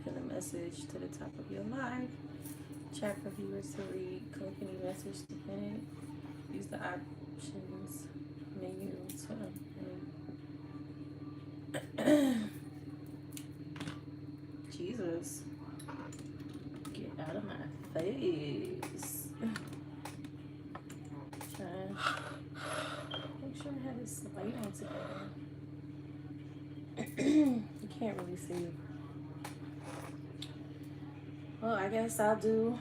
pin a message to the top of your live. Chat for viewers to read. Click any message to pin it. Use the options menu to Jesus, get out of my face. Trying to make sure I have this light on together. You can't really see. Well, I guess I'll do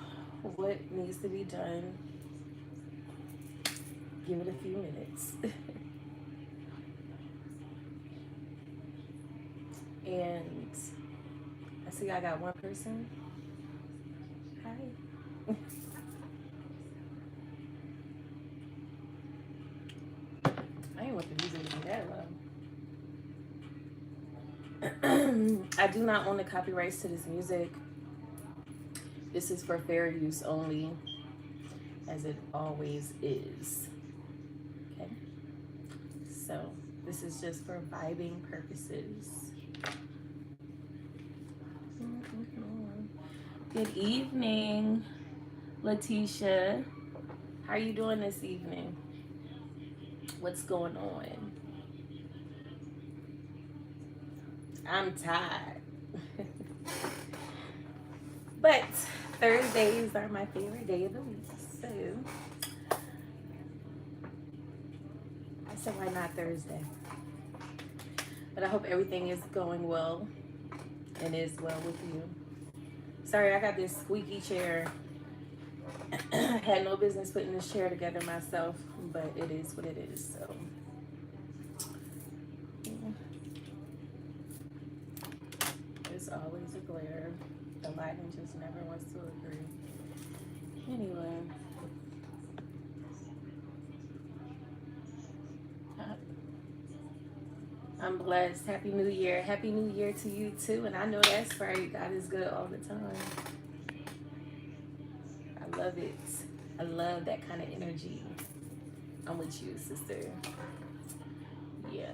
what needs to be done. Give it a few minutes. And I see I got one person. Hi. I ain't want the music to be that low. I do not own the copyrights to this music. This is for fair use only, as it always is. Okay? So, this is just for vibing purposes. Good evening, Letitia. How are you doing this evening? What's going on? I'm tired. But Thursdays are my favorite day of the week. So I said, why not Thursday? But I hope everything is going well and is well with you. Sorry, I got this squeaky chair. Had no business putting this chair together myself, but it is what it is. So there's always a glare. The lighting just never wants to agree. Anyway, I'm blessed. Happy New Year. Happy New Year to you too. And I know that's right. God is good all the time. I love it. I love that kind of energy. I'm with you, sister. Yeah.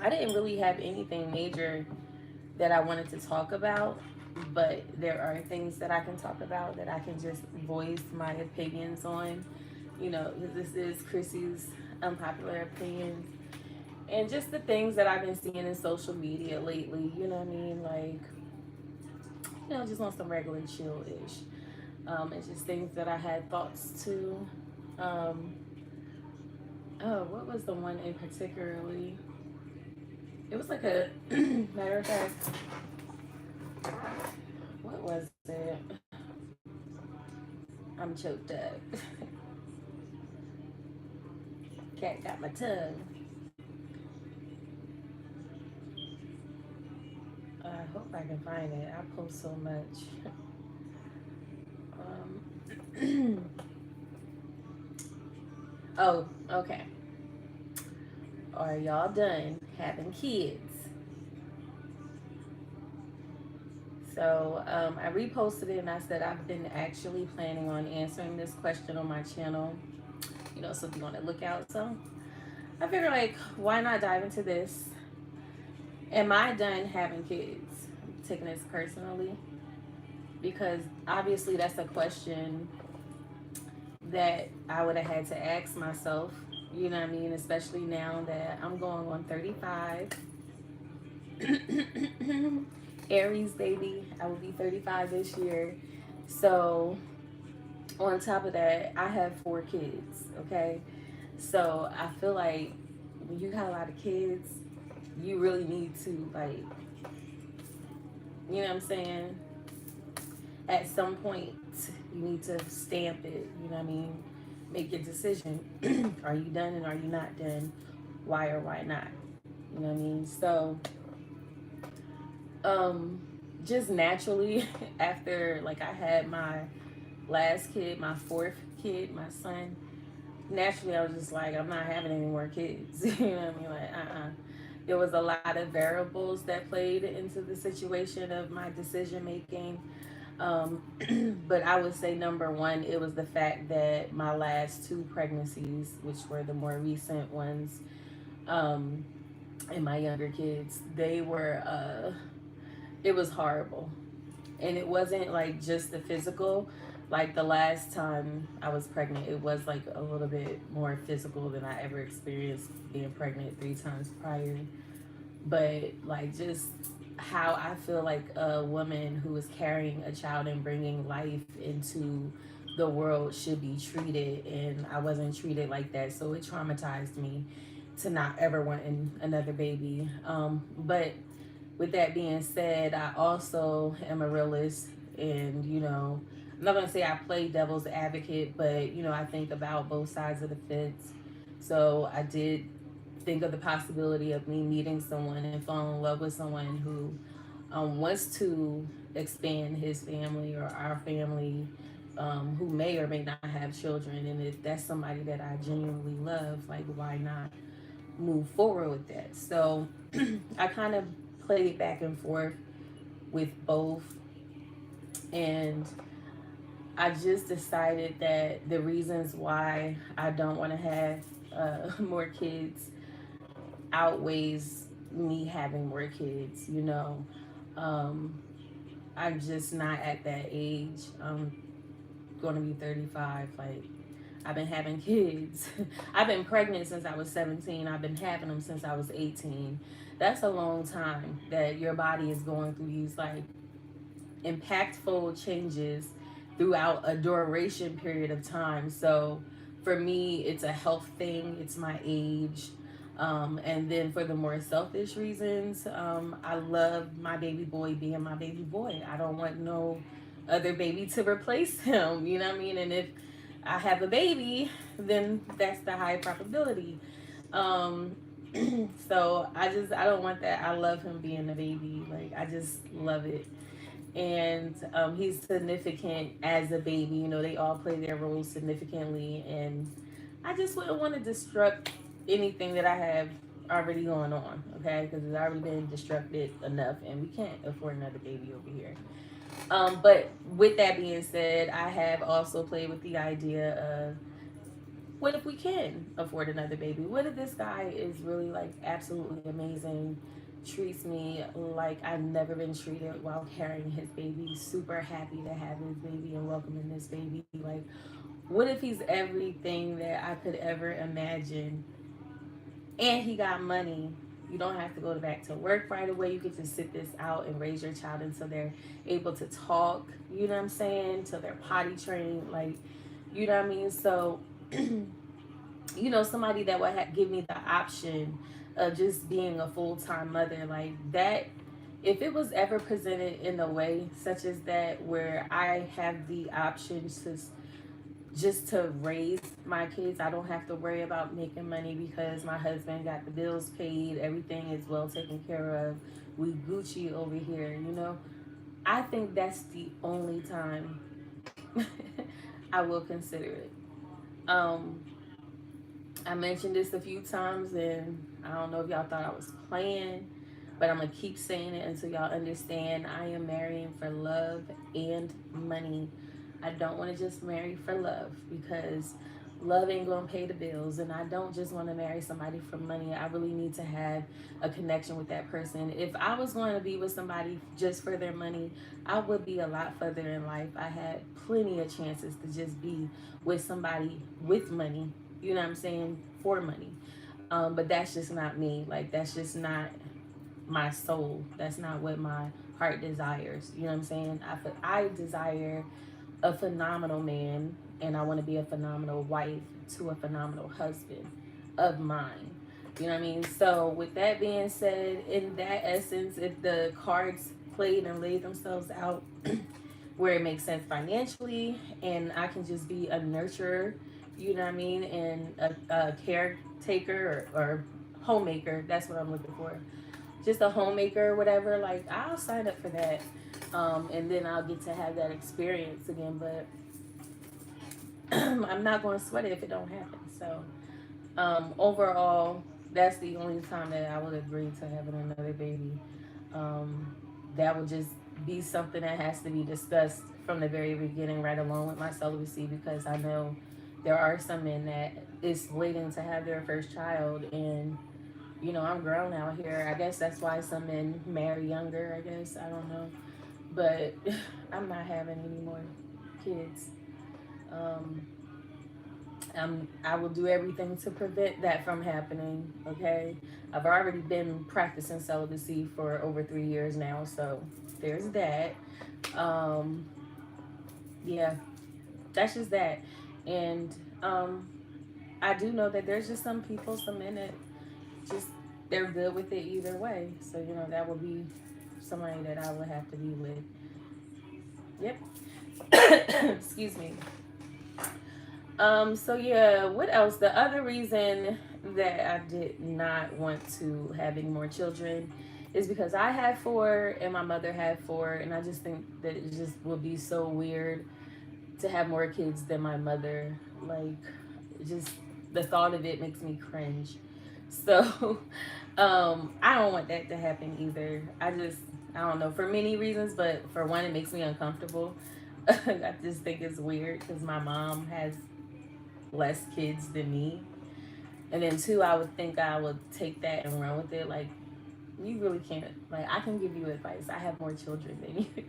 I didn't really have anything major that I wanted to talk about, but there are things that I can talk about that I can just voice my opinions on. You know, this is Chrissy's unpopular opinions and just the things that I've been seeing in social media lately. You know what I mean? Like, you know, just on some regular chill-ish. It's just things that I had thoughts to. Oh, what was the one in particularly? It was like a matter of fact. What was it? I'm choked up. Cat got my tongue. I hope I can find it. I post so much. Oh, okay. Are y'all done having kids? So I reposted it and I said I've been actually planning on answering this question on my channel. You know, so if you want to look out. So I figured, like, why not dive into this? Am I done having kids? I'm taking this personally because obviously that's a question that I would have had to ask myself. You know what I mean? Especially now that I'm going on 35. Aries baby, I will be 35 this year. So on top of that, I have 4 kids. Okay, so I feel like when you got a lot of kids, you really need to, like, you know what I'm saying, at some point you need to stamp it. You know what I mean? Make your decision. Are you done and are you not done? Why or why not? You know what I mean? So just naturally after, like, I had my last kid, my 4th kid, my son, naturally I was just like, I'm not having any more kids. You know what I mean? Like, there was a lot of variables that played into the situation of my decision making. But I would say number one, it was the fact that my last 2 pregnancies, which were the more recent ones, um, and my younger kids, they were it was horrible. And it wasn't like just the physical. Like the last time I was pregnant, it was like a little bit more physical than I ever experienced being pregnant 3 times prior. But like just how I feel like a woman who is carrying a child and bringing life into the world should be treated, and I wasn't treated like that, so it traumatized me to not ever want another baby. But with that being said, I also am a realist, and I'm not gonna say I play devil's advocate, but I think about both sides of the fence. So I did think of the possibility of me meeting someone and falling in love with someone who wants to expand his family or our family, who may or may not have children. And if that's somebody that I genuinely love, like, why not move forward with that? So I kind of played back and forth with both. And I just decided that the reasons why I don't want to have more kids outweighs me having more kids. Um, I'm just not at that age. I'm going to be 35. Like, I've been having kids. I've been pregnant since I was 17. I've been having them since I was 18. That's a long time that your body is going through these like impactful changes throughout a duration period of time. So for me, it's a health thing, it's my age. And then for the more selfish reasons, I love my baby boy being my baby boy. I don't want no other baby to replace him. You know what I mean? And if I have a baby, then that's the high probability. Um, so I don't want that. I love him being a baby. Like, I just love it. And he's significant as a baby. They all play their roles significantly, and I just wouldn't want to disrupt anything that I have already going on, okay? Because it's already been disrupted enough, and we can't afford another baby over here. But with that being said, I have also played with the idea of, what if we can afford another baby? What if this guy is really like absolutely amazing, treats me like I've never been treated while carrying his baby, super happy to have his baby and welcoming this baby? Like, what if he's everything that I could ever imagine, and he got money? You don't have to go back to work right away. You get to sit this out and raise your child until they're able to talk, you know what I'm saying? Until they're potty trained, like, you know what I mean? So somebody that would give me the option of just being a full-time mother like that. If it was ever presented in a way such as that, where I have the option to just to raise my kids, I don't have to worry about making money because my husband got the bills paid, everything is well taken care of, we Gucci over here, I think that's the only time I will consider it. um I mentioned this a few times, and I don't know if y'all thought I was playing, but I'm gonna keep saying it until y'all understand. I am marrying for love and money. I don't want to just marry for love, because love ain't gonna pay the bills, and I don't just want to marry somebody for money. I really need to have a connection with that person. If I was going to be with somebody just for their money, I would be a lot further in life. I had plenty of chances to just be with somebody with money, you know what I'm saying, for money. But that's just not me. Like, that's just not my soul. That's not what my heart desires. You know what I'm saying? I desire a phenomenal man, and I want to be a phenomenal wife to a phenomenal husband of mine. You know what I mean? So, with that being said, in that essence, if the cards played and laid themselves out where it makes sense financially, and I can just be a nurturer, you know what I mean, and a caretaker, or homemaker, that's what I'm looking for. Just a homemaker or whatever, like, I'll sign up for that. And then I'll get to have that experience again. But I'm not going to sweat it if it don't happen. So overall, that's the only time that I would agree to having another baby. Um, that would just be something that has to be discussed from the very beginning, right along with my celibacy, because I know there are some men that is waiting to have their first child, and I'm grown out here. I guess that's why some men marry younger, I guess. I don't know. But I'm not having any more kids. Um, I will do everything to prevent that from happening, okay? I've already been practicing celibacy for over 3 years now, so there's that. Um, yeah, that's just that. And um, I do know that there's just some people, some men that just they're good with it either way. So that would be somebody that I would have to be with. Yep. Excuse me. So yeah, what else? The other reason that I did not want to have any more children is because I had four and my mother had four, and I just think that it just would be so weird to have more kids than my mother. Like, just the thought of it makes me cringe. So, I don't want that to happen either. I don't know, for many reasons, but for one, it makes me uncomfortable. I just think it's weird because my mom has less kids than me. And then two, I would think I would take that and run with it. Like, you really can't. Like, I can give you advice. I have more children than you.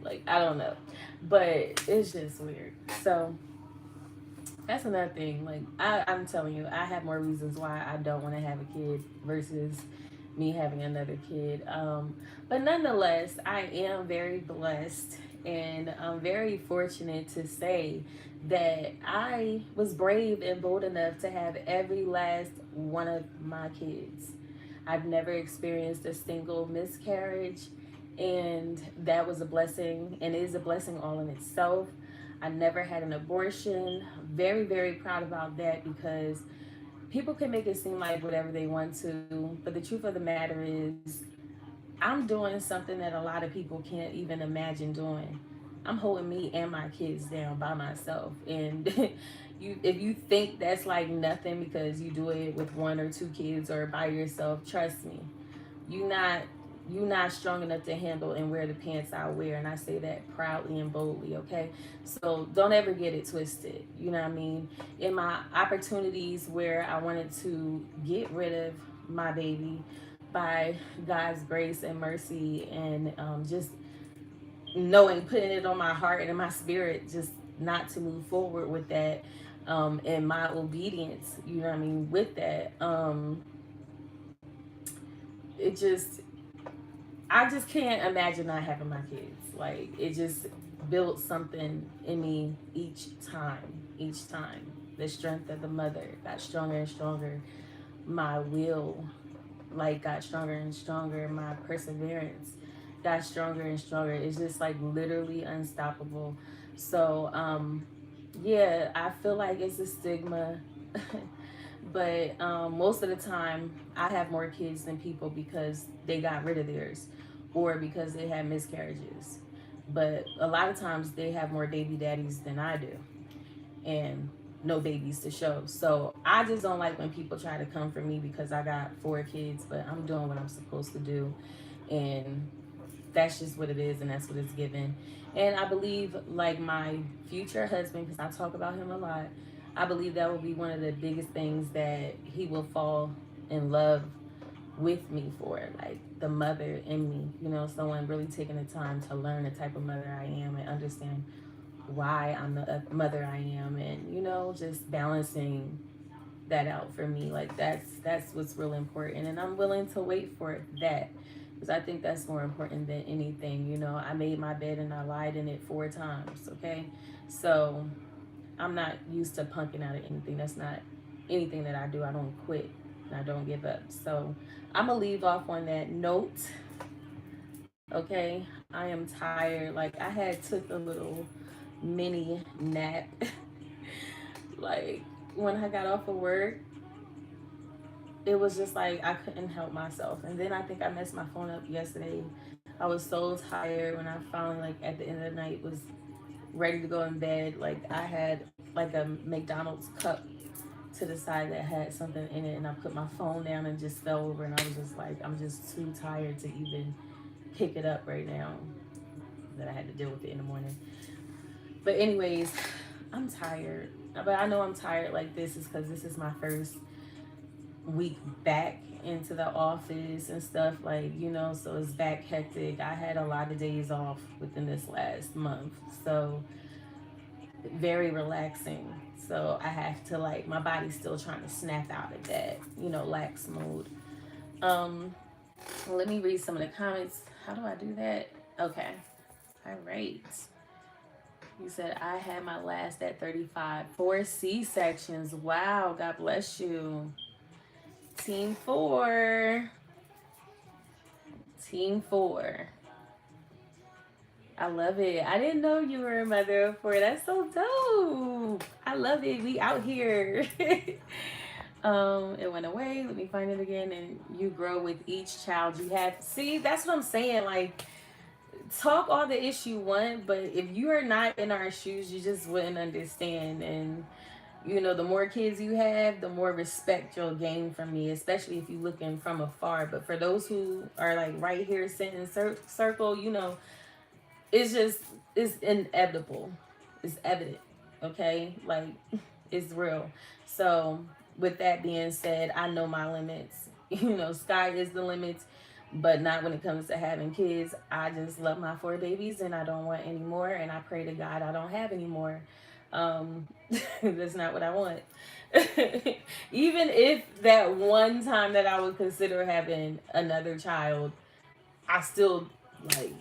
Like, I don't know. But it's just weird. So, that's another thing. Like, I'm telling you, I have more reasons why I don't want to have a kid versus me having another kid. But nonetheless, I am very blessed and I'm very fortunate to say that I was brave and bold enough to have every last one of my kids. I've never experienced a single miscarriage, and that was a blessing and is a blessing all in itself. I never had an abortion. Very, very proud about that because people can make it seem like whatever they want to, but the truth of the matter is, I'm doing something that a lot of people can't even imagine doing. I'm holding me and my kids down by myself, and if you think that's like nothing because you do it with one or two kids or by yourself, trust me, you not you not strong enough to handle and wear the pants I wear, and I say that proudly and boldly, okay? So don't ever get it twisted. You know what I mean? In my opportunities where I wanted to get rid of my baby, by God's grace and mercy, and just knowing, putting it on my heart and in my spirit, just not to move forward with that, and my obedience, you know what I mean, with that, it just, I just can't imagine not having my kids. Like, it just built something in me each time. Each time, the strength of the mother got stronger and stronger. My will, like, got stronger and stronger. My perseverance got stronger and stronger. It's just like literally unstoppable. So, yeah, I feel like it's a stigma. But most of the time, I have more kids than people because they got rid of theirs or because they had miscarriages. But a lot of times, they have more baby daddies than I do, and no babies to show. So I just don't like when people try to come for me because I got four kids, but I'm doing what I'm supposed to do. And that's just what it is, and that's what it's given. And I believe, like, my future husband, because I talk about him a lot, I believe that will be one of the biggest things that he will fall in love with me for, like the mother in me, someone really taking the time to learn the type of mother I am and understand why I'm the mother I am, and just balancing that out for me. Like, that's what's really important, and I'm willing to wait for that because I think that's more important than anything. I made my bed and I lied in it 4 times. Okay, so I'm not used to punking out of anything. That's not anything that I do. I don't quit and I don't give up. So I'm gonna leave off on that note. Okay, I am tired. Like, I had took a little mini nap. Like, when I got off of work, it was just like I couldn't help myself. And then I think I messed my phone up yesterday. I was so tired when I finally, like, at the end of the night, was ready to go in bed. Like, I had like a McDonald's cup to the side that had something in it, and I put my phone down and just fell over, and I was just like, I'm just too tired to even pick it up right now, that I had to deal with it in the morning. But anyways, I'm tired. But I know I'm tired like this is because this is my first week back into the office and stuff, like, so it's back hectic. I had a lot of days off within this last month, so very relaxing. So I have to, like, my body's still trying to snap out of that, lax mode. um Let me read some of the comments. How do I do that? Okay. All right. You said I had my last at 35. 4 C-sections. Wow. God bless you. Team 4. Team 4. I love it. I didn't know you were a mother of 4. That's so dope. I love it. We out here. It went away. Let me find it again. And you grow with each child you have. See, that's what I'm saying. Like, talk all the issue want, but if you are not in our shoes, you just wouldn't understand. And the more kids you have, the more respect you'll gain from me, especially if you looking from afar. But for those who are like right here sitting in circle, it's just, it's inevitable. It's evident. Okay, like, it's real. So with that being said, I know my limits. Sky is the limits, but not when it comes to having kids. I just love my 4 babies and I don't want any more, and I pray to God I don't have any more. um that's not what I want. Even if that one time that I would consider having another child, I still, like,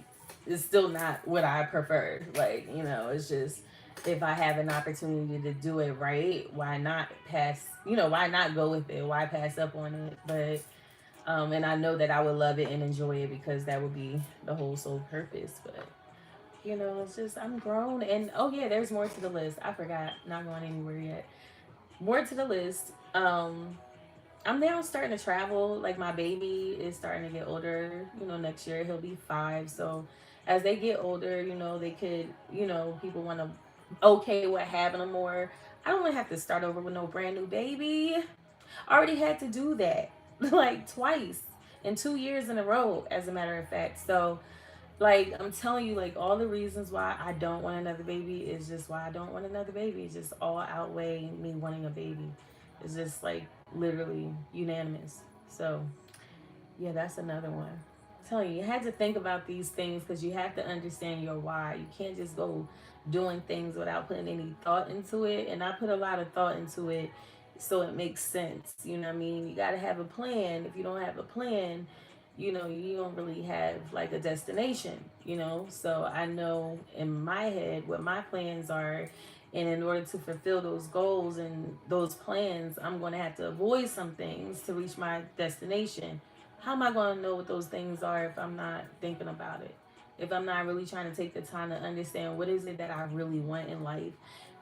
it's still not what I preferred. Like, it's just, if I have an opportunity to do it right, why not pass, why not go with it? Why pass up on it? But and I know that I would love it and enjoy it because that would be the whole sole purpose. But it's just, I'm grown, and oh yeah, there's more to the list. I forgot, not going anywhere yet. More to the list. I'm now starting to travel. Like, my baby is starting to get older. Next year he'll be 5. So as they get older, they could, people want to okay with having them more. I don't want to have to start over with no brand new baby. I already had to do that like twice in 2 years in a row, as a matter of fact. So, like, I'm telling you, like, all the reasons why I don't want another baby is just why I don't want another baby. It's just all outweigh me wanting a baby. It's just, like, literally unanimous. So yeah, that's another one. I'm telling you, you had to think about these things because you have to understand your why. You can't just go doing things without putting any thought into it. And I put a lot of thought into it so it makes sense. You know what I mean? You got to have a plan. If you don't have a plan, you don't really have like a destination, So I know in my head what my plans are. And in order to fulfill those goals and those plans, I'm going to have to avoid some things to reach my destination. How am I going to know what those things are if I'm not thinking about it? If I'm not really trying to take the time to understand what is it that I really want in life?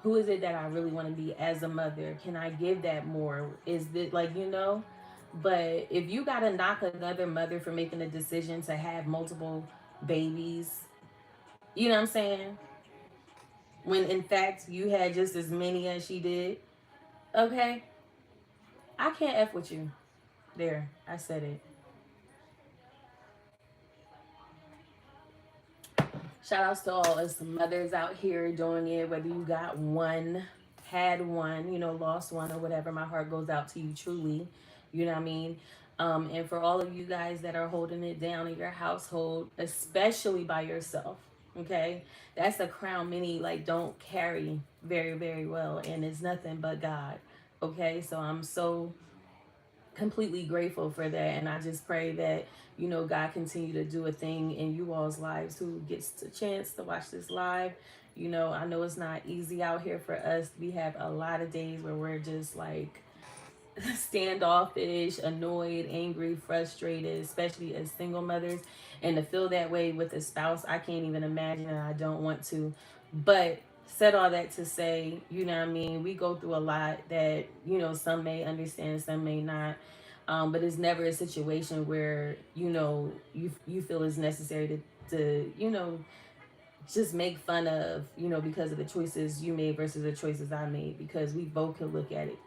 Who is it that I really want to be as a mother? Can I give that more? Is it like, But if you got to knock another mother for making a decision to have multiple babies, you know what I'm saying? When in fact you had just as many as she did, okay? I can't F with you. There, I said it. Shout outs to all us mothers out here doing it, whether you got one, had one, lost one or whatever. My heart goes out to you truly. You know what I mean? And for all of you guys that are holding it down in your household, especially by yourself, okay? That's a crown many like don't carry very, very well, and it's nothing but God. Okay, so I'm so completely grateful for that, and I just pray that God continue to do a thing in you all's lives who gets the chance to watch this live. I know it's not easy out here for us. We have a lot of days where we're just like standoffish, annoyed, angry, frustrated, especially as single mothers. And to feel that way with a spouse, I can't even imagine, and I don't want to. But said all that to say, what I mean, we go through a lot that, some may understand, some may not. But it's never a situation where, you feel it's necessary to just make fun of, because of the choices you made versus the choices I made, because we both could look at it,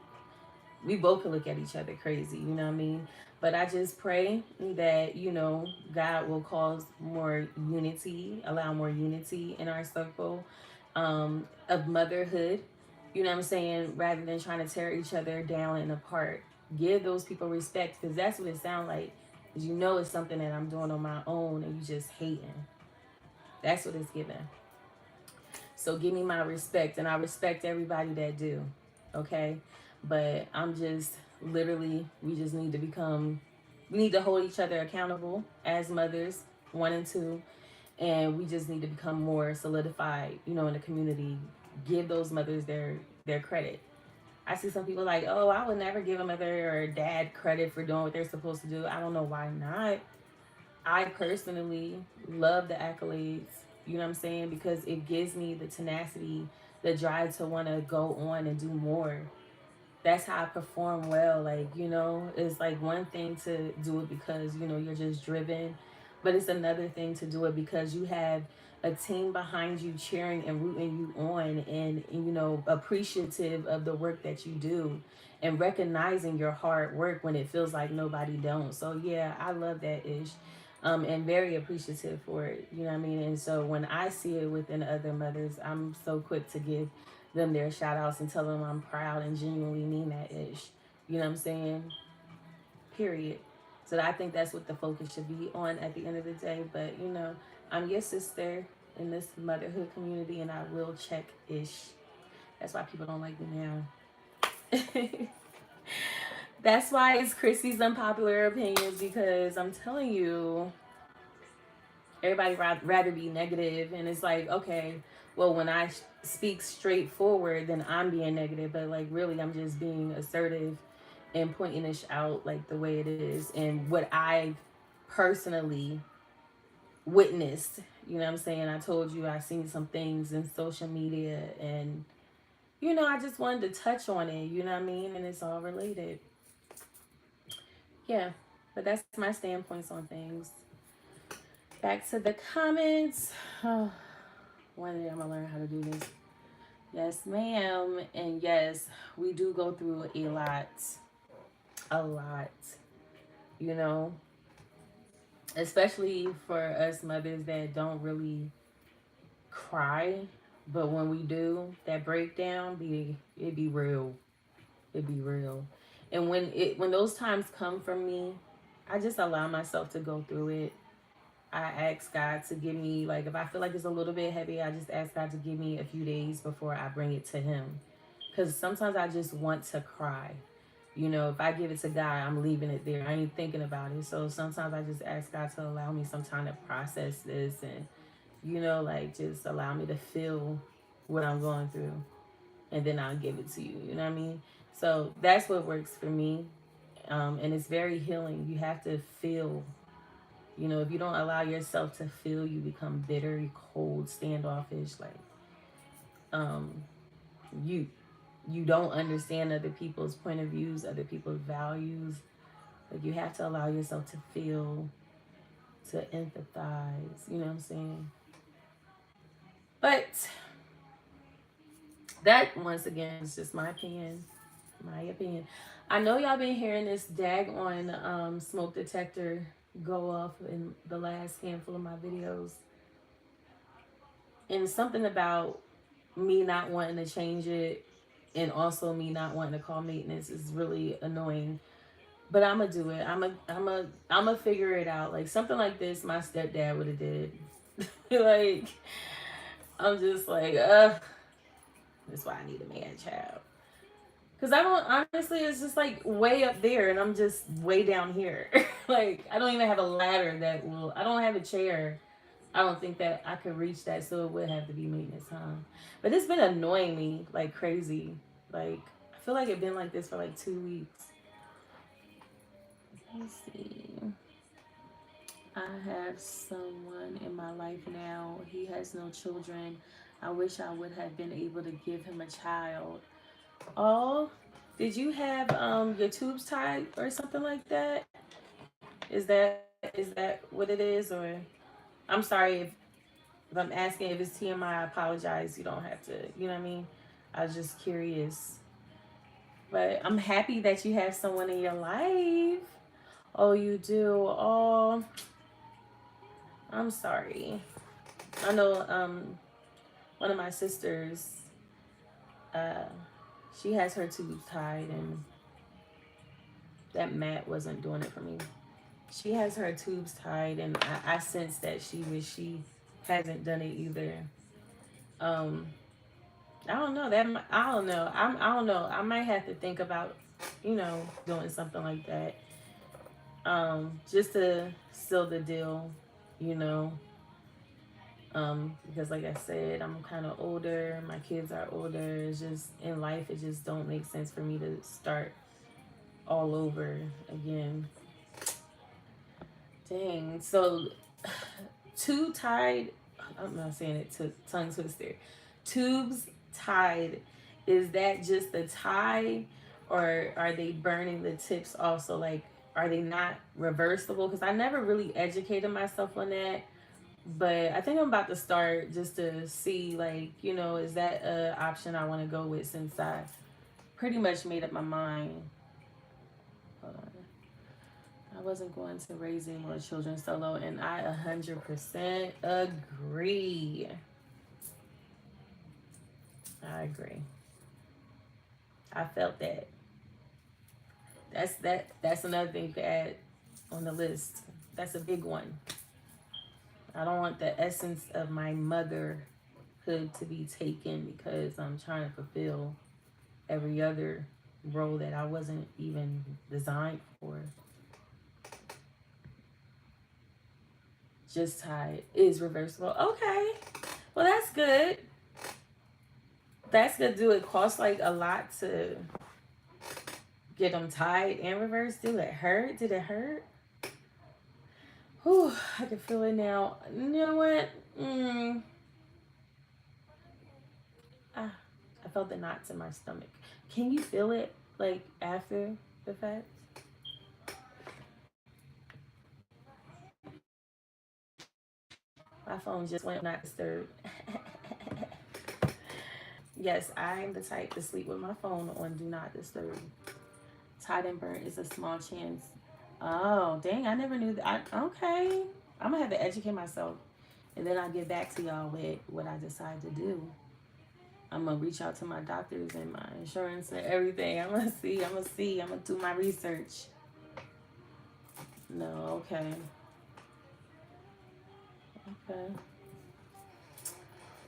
we both can look at each other crazy, you know what I mean? But I just pray that, God will cause more unity, allow more unity in our circle of motherhood, you know what I'm saying? Rather than trying to tear each other down and apart, Give those people respect, because that's what it sounds like. Because you know it's something that I'm doing on my own and you just hating. That's what it's giving. So give me my respect, and I respect everybody that do. Okay? But I'm just literally, we just need to become, we need to hold each other accountable as mothers, one and two, and we just need to become more solidified, in the community. Give those mothers their credit. I see some people like, oh, I would never give a mother or a dad credit for doing what they're supposed to do. I don't know why not. I personally love the accolades, you know what I'm saying? Because it gives me the tenacity, the drive to want to go on and do more. That's how I perform well. Like, it's like one thing to do it because, you're just driven, but it's another thing to do it because you have a team behind you cheering and rooting you on, and appreciative of the work that you do and recognizing your hard work when it feels like nobody don't. So yeah, I love that ish. And very appreciative for it, you know what I mean? And so when I see it within other mothers, I'm so quick to give them their shout outs and tell them I'm proud and genuinely mean that ish. You know what I'm saying? Period. So I think that's what the focus should be on at the end of the day. But I'm your sister in this motherhood community, and I will check ish. That's why people don't like me now. That's why it's Chrissy's unpopular opinions, because I'm telling you, everybody rather be negative, and it's like, okay, well, when I speak straightforward, then I'm being negative, but like really I'm just being assertive and pointing this out like the way it is and what I personally witnessed. You know what I'm saying? I told you I seen some things in social media, and I just wanted to touch on it, you know what I mean? And it's all related. Yeah, but that's my standpoints on things. Back to the comments. Oh, one day I'm gonna learn how to do this. Yes, ma'am. And yes, we do go through a lot. A lot. You know, especially for us mothers that don't really cry, but when we do, that breakdown it be real. It be real. And when those times come from me, I just allow myself to go through it. I ask God to give me, like, if I feel like it's a little bit heavy, I just ask God to give me a few days before I bring it to Him. Because sometimes I just want to cry. If I give it to God, I'm leaving it there. I ain't thinking about it. So sometimes I just ask God to allow me some time to process this and, like just allow me to feel what I'm going through. And then I'll give it to you. You know what I mean? So that's what works for me. And it's very healing. You have to feel. If you don't allow yourself to feel, you become bitter, cold, standoffish. Like, you you don't understand other people's point of views, other people's values. Like, you have to allow yourself to feel, to empathize. You know what I'm saying? But that, once again, is just my opinion. My opinion. I know y'all been hearing this daggone smoke detector go off in the last handful of my videos. And something about me not wanting to change it, and also me not wanting to call maintenance, is really annoying. But I'm gonna do it. I'm gonna figure it out. Like, something like this, my stepdad would have did. Like, I'm just like, that's why I need a man child. Cause I don't, honestly, it's just like way up there, and I'm just way down here. Like, I don't even have a ladder that will. I don't have a chair. I don't think that I could reach that, so it would have to be maintenance, huh? But it's been annoying me like crazy. Like, I feel like it's been like this for like 2 weeks. Let's see. I have someone in my life now. He has no children. I wish I would have been able to give him a child. Oh, did you have your tubes tied or something like that? Is that what it is? Or, I'm sorry if I'm asking if it's TMI, I apologize. You don't have to, you know what I mean? I was just curious. But I'm happy that you have someone in your life. Oh, you do. Oh, I'm sorry. I know one of my sisters, uh she has her tubes tied, and that mat wasn't doing it for me. She has her tubes tied, and I sense that she hasn't done it either. Um, I don't know that. I don't know. I don't know. I might have to think about, doing something like that. Just to seal the deal, you know. Because like I said, I'm kind of older. My kids are older. It's just in life, it just don't make sense for me to start all over again. Dang. So, two tied. I'm not saying it to tongue twister. Tubes tied. Is that just the tie, or are they burning the tips also? Like, are they not reversible? Because I never really educated myself on that. But I think I'm about to start just to see, like, is that a option I want to go with since I pretty much made up my mind. Hold on. I wasn't going to raise any more children solo, and I 100% agree. I agree. I felt that. That's another thing you could add on the list. That's a big one. I don't want the essence of my motherhood to be taken because I'm trying to fulfill every other role that I wasn't even designed for. Just tied is reversible. Okay. Well, that's good. That's good. Do it cost like a lot to get them tied and reversed? Do it hurt? Did it hurt? Whew, I can feel it now. You know what? Ah, I felt the knots in my stomach. Can you feel it like after the fact? My phone just went not disturbed. Yes, I'm the type to sleep with my phone on do not disturb. Tied and burnt is a small chance. Oh, dang, I never knew that. Okay. I'm going to have to educate myself. And then I'll get back to y'all with what I decide to do. I'm going to reach out to my doctors and my insurance and everything. I'm going to see. I'm going to do my research. No, okay. Okay.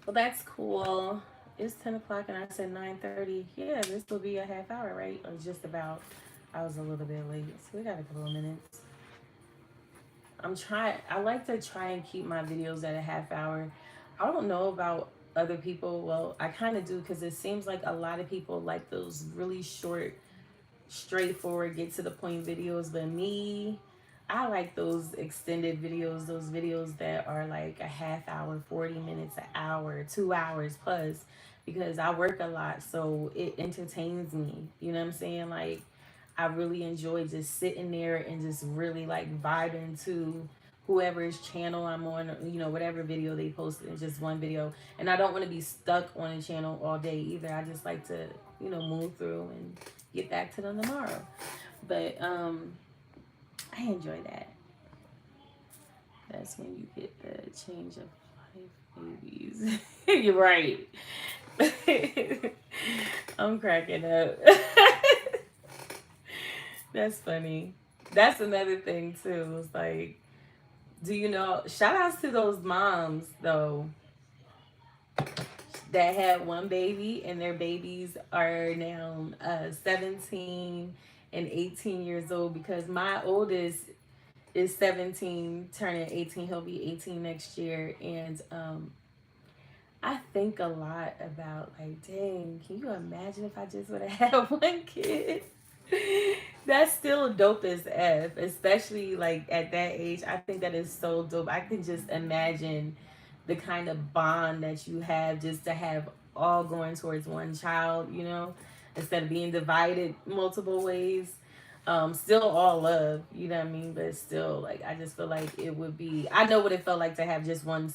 Well, that's cool. It's 10 o'clock and I said 9:30. Yeah, this will be a half hour, right? Or just about. I was a little bit late. So we got a couple of minutes. I like to try and keep my videos at a half hour. I don't know about other people. Well, I kind of do because it seems like a lot of people like those really short, straightforward, get to the point videos. But me, I like those extended videos, those videos that are like a half hour, 40 minutes, an hour, 2 hours plus, because I work a lot. So it entertains me. You know what I'm saying? Like, I really enjoy just sitting there and just really like vibing to whoever's channel I'm on, whatever video they posted in just one video. And I don't want to be stuck on a channel all day either. I just like to, move through and get back to them tomorrow. But I enjoy that. That's when you get the change of life babies. You're right. I'm cracking up. That's funny. That's another thing too. It's like, shout outs to those moms though that had one baby and their babies are now 17 and 18 years old, because my oldest is 17 turning 18. He'll be 18 next year. And I think a lot about, like, dang, can you imagine if I just would have had one kid? That's still dope as F, especially like at that age. I think that is so dope. I can just imagine the kind of bond that you have just to have all going towards one child, instead of being divided multiple ways. Still all love, you know what I mean? But still, like, I just feel like it would be, I know what it felt like to have just one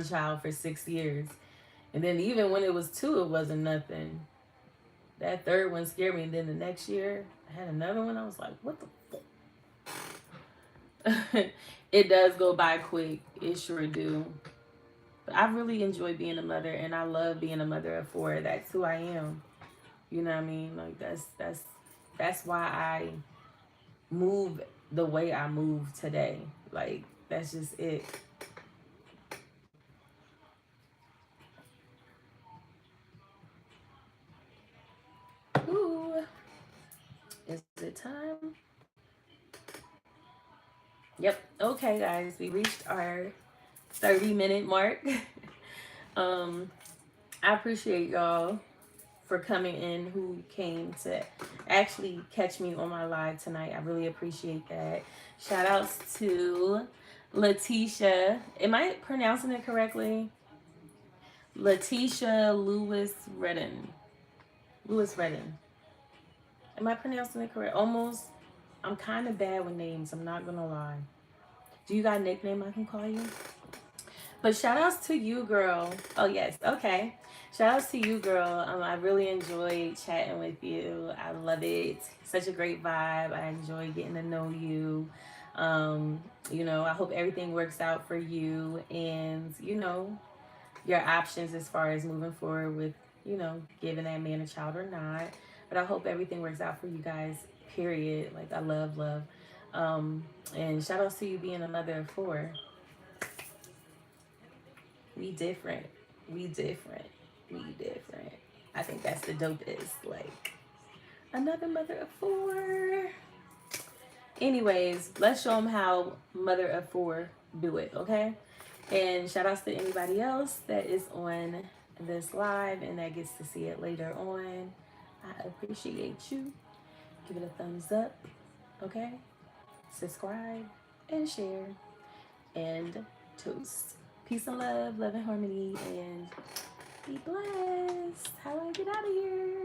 child for 6 years. And then even when it was two, it wasn't nothing. That third one scared me. And then the next year, I had another one. I was like, what the fuck? It does go by quick. It sure do. But I really enjoy being a mother, and I love being a mother of four. That's who I am. You know what I mean? Like, that's why I move the way I move today. Like, that's just it. Ooh, is it time? Yep. Okay, guys, we reached our 30-minute mark. um, I appreciate y'all for coming in who came to actually catch me on my live tonight. I really appreciate that. Shout outs to Letitia. Am I pronouncing it correctly? Letitia Lewis Redden. Lewis Redden. Am I pronouncing it correct? Almost. I'm kind of bad with names. I'm not gonna lie. Do you got a nickname I can call you? But shout outs to you, girl. Oh, yes. Okay. Shout outs to you, girl. I really enjoyed chatting with you. I love it. Such a great vibe. I enjoy getting to know you. I hope everything works out for you and, your options as far as moving forward with, giving that man a child or not. But I hope everything works out for you guys, period. Like, I love, love. And shout outs to you being a mother of four. We different. We different. We different. I think that's the dopest. Like, another mother of four. Anyways, let's show them how mother of four do it, okay? And shout outs to anybody else that is on this live and that gets to see it later on. I appreciate you. Give it a thumbs up, okay? Subscribe and share and toast. Peace and love and harmony, and be blessed. How do I get out of here?